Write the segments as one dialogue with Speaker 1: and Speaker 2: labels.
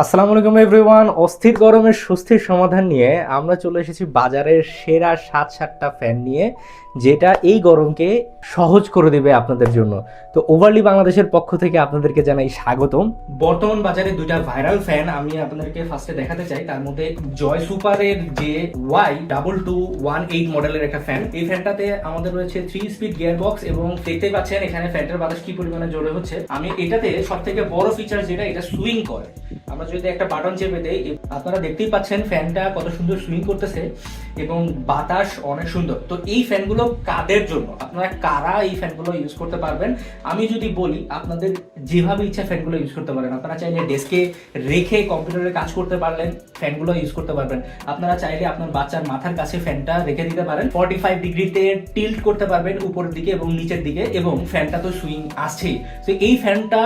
Speaker 1: আসসালামু আলাইকুম এভরিওয়ান। অস্থির গরমের সুস্থির সমাধান নিয়ে আমরা চলে এসেছি বাজারের সেরা 7টা ফ্যান নিয়ে, যেটা এই গরমকে সহজ করে দেবে আপনাদের জন্য। তো ওভারলি বাংলাদেশের পক্ষ থেকে আপনাদেরকে জানাই স্বাগতম। বর্তমান বাজারে দুইটা ভাইরাল ফ্যান আমি আপনাদেরকে ফার্স্টে দেখাতে চাই। তার মধ্যে জয় সুপারের যে Y2218 মডেলের একটা ফ্যান, এই ফ্যানটাতে আমাদের রয়েছে 3 স্পিড গিয়ার বক্স এবং দেখতেই পাচ্ছেন এখানে ফ্যানটার বাতাস কি পরিমাণে জোরে হচ্ছে। আমি এটাতে সব থেকে বড় ফিচার যেটা, এটা সুইং করে। আমরা যদি একটা বাটন চেপে দেই, আপনারা দেখতেই পাচ্ছেন ফ্যানটা কত সুন্দর সুইং করতেছে এবং বাতাস অনেক সুন্দর। তো এই ফ্যানগুলো কাদের জন্য, আপনারা কারা এই ফ্যানগুলো ইউজ করতে পারবেন? আমি যদি বলি, আপনাদের যেভাবে ইচ্ছা ফ্যানগুলো ইউজ করতে পারেন। আপনারা চাইলে ডেস্কে রেখে কম্পিউটারে কাজ করতে পারলেন, ফ্যানগুলো ইউজ করতে পারবেন। আপনারা চাইলে আপনার বাচ্চার মাথার কাছে ফ্যানটা রেখে দিতে পারেন, 45 ডিগ্রিতে টিল্ট করতে পারবেন উপরের দিকে এবং নিচের দিকে, এবং ফ্যানটা তো সুইং আসছেই। তো এই ফ্যানটা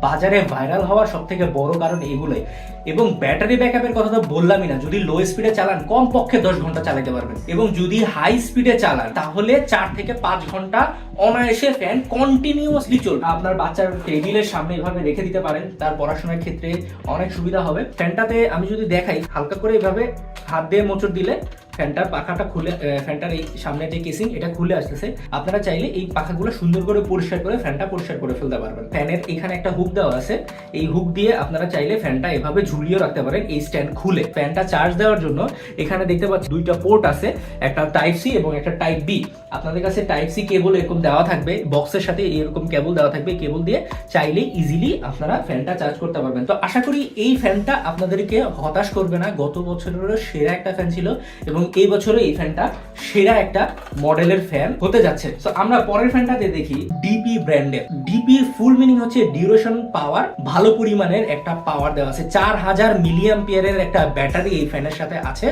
Speaker 1: বাজারে ভাইরাল হওয়ার সব থেকে বড় কারণ এগুলোই। এবং ব্যাটারি ব্যাকআপের কথা তো বললামই না, যদি লো স্পিডে চালান কম পক্ষে 10 ঘন্টা চালাতে পারবেন, এবং যদি হাই স্পিডে চালান তাহলে 4 থেকে 5 ঘন্টা অনায়াসে ফ্যান কন্টিনিউয়াসলি চলবে। আপনার বাচ্চার টেবিলের সামনে এভাবে রেখে দিতে পারেন, তার পড়াশোনার ক্ষেত্রে অনেক সুবিধা হবে। ফ্যানটাতে আমি যদি দেখাই, হালকা করে এভাবে হাত দিয়ে মোচড় দিলে ফ্যানটার পাখাটা খুলে, ফ্যানটার এই সামনে যে কেসিং এটা খুলে আসতেছে। আপনারা চাইলে এই পাখাগুলো সুন্দর করে পরিষ্কার করে ফ্যানটা পরিষ্কার করে ফেলতে পারবেন। ফ্যানের এখানে একটা হুক দেওয়া আছে, এই হুক দিয়ে আপনারা চাইলে ফ্যানটা এভাবে ঝুলিয়ে রাখতে পারেন এই স্ট্যান্ড খুলে। ফ্যানটা চার্জ দেওয়ার জন্য এখানে দেখতে পাচ্ছেন দুইটা পোর্ট আছে, একটা টাইপ সি এবং একটা টাইপ বি। আপনাদের কাছে টাইপ সি কেবল এরকম দেওয়া থাকবে, বক্সের সাথে এরকম কেবল দেওয়া থাকবে, কেবল দিয়ে চাইলে ইজিলি আপনারা ফ্যানটা চার্জ করতে পারবেন। তো আশা করি এই ফ্যানটা আপনাদেরকে হতাশ করবে না। গত বছরেরও সেরা একটা ফ্যান ছিল এবং এই বছরে এই ফ্যানটা সেরা একটা মডেলের ফ্যান হতে যাচ্ছে। তো আমরা পরের ফ্যানটাতে দেখি ডিপি ব্র্যান্ডের। ডিপির ফুল মিনিং হচ্ছে ডিউরেশন পাওয়ার। ভালো পরিমাণের একটা পাওয়ার দেওয়া আছে, 4000 মিলিঅ্যাম্পিয়ারের একটা ব্যাটারি এই ফ্যানের সাথে আছে,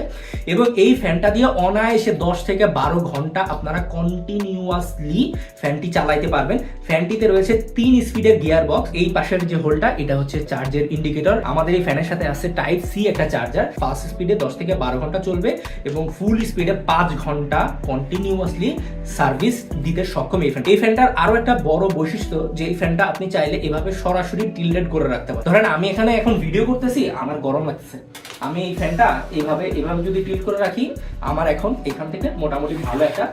Speaker 1: এবং এই ফ্যানটা দিয়ে অনায়াসে 10 থেকে 12 ঘন্টা আপনারা কন্টিনিউয়াসলি ফ্যানটি চালাইতে পারবেন। ফ্যানটিতে রয়েছে 3 স্পিডের গিয়ার বক্স। এই পাশের যে হোলটা, এটা হচ্ছে চার্জের ইন্ডিকেটর। আমাদের এই ফ্যানের সাথে আছে টাইপ সি একটা চার্জার। ফাস্ট স্পিডে 10 থেকে 12 ঘন্টা চলবে এবং ফুল স্পিডে 5 ঘন্টা কন্টিনিউয়াসলি সার্ভিস দিতে সক্ষম এই ফ্যান। এই ফ্যানটার আরো একটা বড় বৈশিষ্ট্য, যে এই ফ্যানটা আপনি চাইলে এভাবে সরাসরি টিল্টেড করে রাখতে পারেন। ধরেন আমি এখানে এখন ভিডিও করতেছি, আমার গরম লাগতেছে, আমি এই ফ্যানটা এভাবে যদি টিল্ট করে রাখি, আমার এখন এখান থেকে মোটামুটি ভালো একটা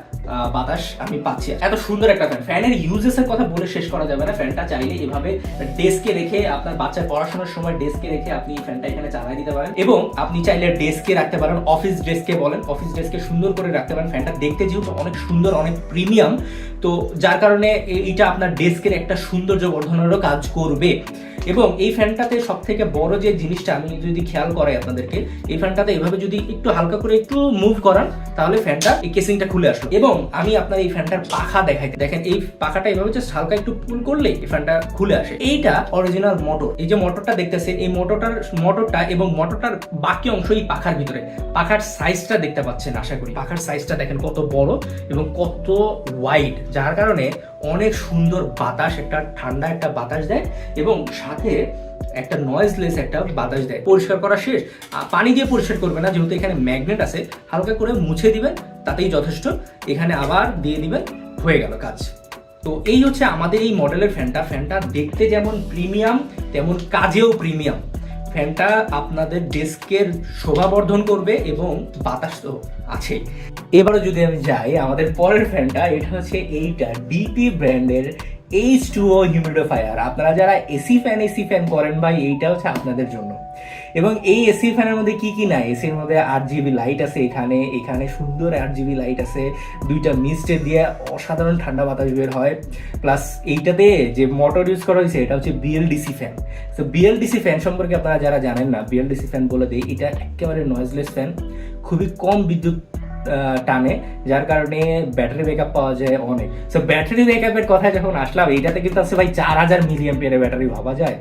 Speaker 1: বাতাস আমি পাচ্ছি। এত সুন্দর একটা ফ্যান। ফ্যানের ইউজেস এর কথা বলে শেষ করা যাবে না। ফ্যানটা চাইলে এভাবে ডেস্কে রেখে, আপনার বাচ্চার পড়াশোনার সময় ডেস্কে রেখে আপনি এই ফ্যানটা এখানে চালাই দিতে পারেন, এবং আপনি চাইলে ডেস্কে রাখতে পারেন, অফিস ডেস্কে বলেন, অফিস ডেস্কে সুন্দর করে রাখতে পারেন। ফ্যানটা দেখতে যেহেতু অনেক সুন্দর, অনেক প্রিমিয়াম, তো যার কারণে এটা আপনার ডেস্কের একটা সৌন্দর্য বর্ধনেরও কাজ করবে। এবং এই ফ্যানটাতে সব থেকে বড় যে জিনিসটা আমি যদি খেয়াল করাই আপনাদেরকে, এই ফ্যানটাতে এভাবে যদি একটু হালকা করে একটু মুভ করান, তাহলে ফ্যানটা এই কেসিংটা খুলে আসলো। এবং আমি আপনার এই ফ্যানটার পাখা দেখাই, দেখেন এই পাখাটা এভাবে জাস্ট হালকা একটু পুল করলে এই ফ্যানটা খুলে আসে। এইটা অরিজিনাল মোটর। এই যে মোটরটা দেখতেছেন, এই মোটরটা এবং মোটরটার বাকি অংশ এই পাখার ভিতরে। পাখার সাইজটা দেখতে পাচ্ছেন, আশা করি পাখার সাইজটা দেখেন কত বড় এবং কত ওয়াইড, যার কারণে অনেক সুন্দর বাতাস, একটা ঠান্ডা একটা বাতাস দেয় এবং সাথে একটা নয়েজলেস একটা বাতাস দেয়। পরিষ্কার করা শেষ, পানি দিয়ে পরিষ্কার করবে না, যেহেতু এখানে ম্যাগনেট আছে, হালকা করে মুছে দিবেন, তাতেই যথেষ্ট। এখানে আবার দিয়ে দিবেন, হয়ে গেল কাজ। তো এই হচ্ছে আমাদের এই মডেলের ফ্যানটা দেখতে যেমন প্রিমিয়াম, তেমন কাজেও প্রিমিয়াম। ফ্যানটা আপনাদের ডেস্কের শোভাবর্ধন করবে এবং বাতাস তো আছে। এবারে যদি আমি যাই আমাদের পরের ফ্যানটা, এটা হচ্ছে এইটা ডিপি ব্র্যান্ডের H2O হিউমিডিফায়ার। আপনারা যারা এসি ফ্যান করেন ভাই, এইটা হচ্ছে আপনাদের জন্য। এবং এই এসি ফ্যানের মধ্যে কি নাই, এসির মধ্যে 8GB লাইট আছে, এখানে সুন্দর 8GB লাইট আছে, দুইটা মিস্টের দিয়ে অসাধারণ ঠান্ডা বাতাস বের হয়। প্লাস এইটাতে যে মোটর ইউজ করা হয়েছে, এটা হচ্ছে বিএলডিসি ফ্যান। তো বিএলডিসি ফ্যান সম্পর্কে আপনারা যারা জানেন না, বিএলডিসি ফ্যান বলে দেয়, এটা একেবারে নয়েজলেস ফ্যান, খুবই কম বিদ্যুৎ টানে, যার কারণে ব্যাটারি ব্যাকআপ পাওয়া যায় অনেক। সো ব্যাটারি ব্যাকআপের কথা যখন আসলাম, এইটাতে কিন্তু আছে ভাই 4000 মিলিঅ্যাম্পিয়ারের ব্যাটারি, ভাবা যায়?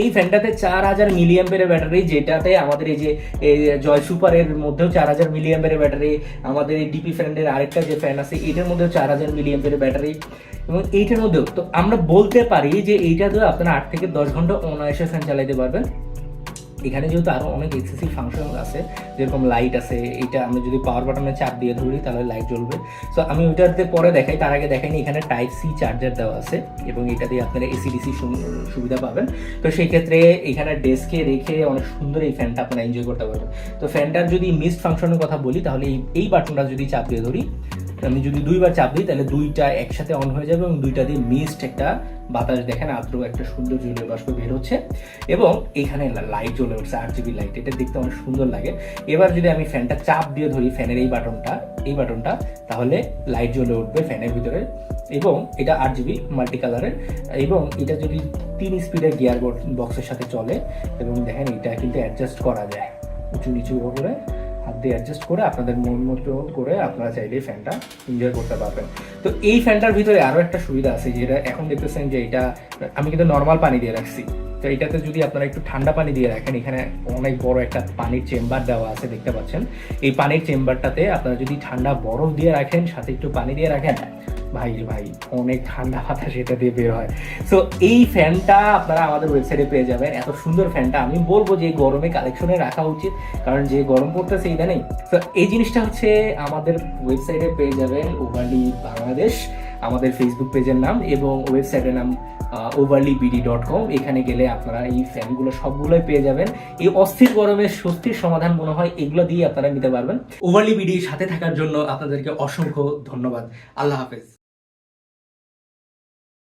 Speaker 1: এই ফ্যানটাতে 4000 মিলিঅ্যাম্পিয়ারের ব্যাটারি, যেটাতে আমাদের এই যে জয় সুপারের মধ্যেও 4000 মিলিঅ্যাম্পিয়ারের ব্যাটারি, আমাদের এই ডিপি ফ্যানের আরেকটা যে ফ্যান আছে এটার মধ্যেও 4000 মিলিঅ্যাম্পিয়ারের ব্যাটারি, এবং এইটার মধ্যেও। তো আমরা বলতে পারি যে এইটাতেও আপনারা 8 থেকে 10 ঘন্টা অনায়াসে ফ্যান চালাইতে পারবেন। এখানে যেহেতু আরও অনেক এক্সেসিভ ফাংশন আছে, যেরকম লাইট আছে, এটা আমি যদি পাওয়ার বাটনে চাপ দিয়ে ধরি তাহলে লাইট জ্বলবে। সো আমি ওইটাতে পরে দেখাই, তার আগে দেখাইনি এখানে টাইপ সি চার্জার দেওয়া আছে এবং এটা দিয়ে আপনারা এসি ডিসি সুবিধা পাবেন। তো সেই ক্ষেত্রে এখানে ডেস্কে রেখে অনেক সুন্দর এই ফ্যানটা আপনারা এনজয় করতে পারবেন। তো ফ্যানটার যদি মিস্ট ফাংশনের কথা বলি তাহলে এই বাটনটা যদি চাপ দিয়ে ধরি, আমি যদি দুইবার চাপ দিই তাহলে দুইটা একসাথে অন হয়ে যাবে এবং দুইটা দিয়ে মিস্ট একটা বাতাস দেখেন আদ্র একটা সুন্দর জলীয় বাষ্প বের হচ্ছে এবং এখানে লাইট জ্বলে উঠছে RGB লাইট, এটা দেখতে অনেক সুন্দর লাগে। এবার যদি আমি ফ্যানটা চাপ দিয়ে ধরি ফ্যানের এই বাটনটা তাহলে লাইট জ্বলে উঠবে ফ্যানের ভিতরে এবং এটা RGB মাল্টি কালারের এবং এটা যদি 3 স্পিডের গিয়ার বক্সের সাথে চলে এবং দেখেন এটা কিন্তু অ্যাডজাস্ট করা যায়, উঁচু নিচু করে হাত দিয়ে অ্যাডজাস্ট করে আপনাদের মন মতো করে আপনারা চাইলে ফ্যানটা এনজয় করতে পারবেন। তো এই ফ্যানটার ভিতরে আরও একটা সুবিধা আছে, যেটা এখন দেখতেছেন যে এটা আমি কিন্তু নর্মাল পানি দিয়ে রাখছি। তো এটাতে যদি আপনারা একটু ঠান্ডা পানি দিয়ে রাখেন, এখানে অনেক বড় একটা পানির চেম্বার দেওয়া আছে দেখতে পাচ্ছেন। এই পানির চেম্বারটাতে আপনারা যদি ঠান্ডা বরফ দিয়ে রাখেন সাথে একটু পানি দিয়ে রাখেন, ভাই অনেক ঠান্ডা বাতাস এটা দিয়ে বের হয়। সো এই ফ্যানটা আপনারা আমাদের ওয়েবসাইটে পেয়ে যাবেন। এত সুন্দর ফ্যানটা আমি বলবো যে গরমে কালেকশনে রাখা উচিত, কারণ যে গরম পড়তেছে এটা নেই। তো এই জিনিসটা হচ্ছে আমাদের ওয়েবসাইটে পেয়ে যাবেন ওভারলি বাংলাদেশ, আমাদের ফেসবুক পেজের নাম এবং ওয়েবসাইটের নাম overlybd.com। এখানে গেলে আপনারা এই ফ্যানগুলো সবগুলোই পেয়ে যাবেন। এই অস্থির গরমের স্বস্তির সমাধান মনে হয় এগুলো দিয়ে আপনারা নিতে পারবেন। ওভারলি বিডির সাথে থাকার জন্য আপনাদেরকে অসংখ্য ধন্যবাদ। আল্লাহ হাফেজ।